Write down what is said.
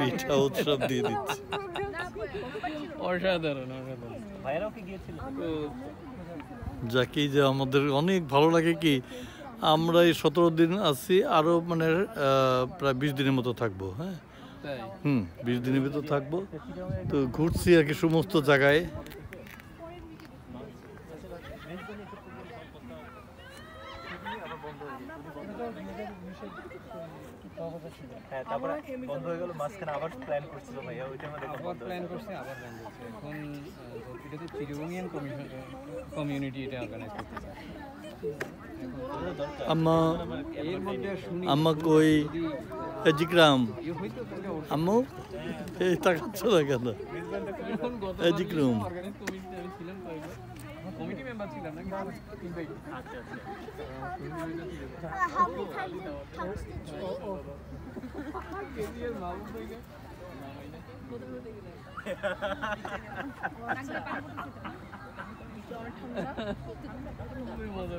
পিঠা উৎসব দিয়ে দিচ্ছে। অসাধারণ যাকে যে আমাদের অনেক ভালো লাগে কি আমরা এই 17 দিন আছি, আরো মানে প্রায় 20 দিনের মতো থাকবো। হ্যাঁ 20 দিনের ভিতর থাকবো। তো ঘুরছি আর কি সমস্ত জায়গায়। বন্ধ হয়ে গেল, মাঝখানে আবার প্ল্যান করছিল ভাইয়া, ওইটা আবার প্ল্যান করছে। এখন এটা তো চিরবঙ্গিয়ান কমিউনিটি এটা অর্গানাইজ করতেছে। আম্মা কই জিক্রাম আম্মু এই তাকাচ্ছ না কেন? জিক্রুম কমিটি মেম্বার ছিলাম না। মজা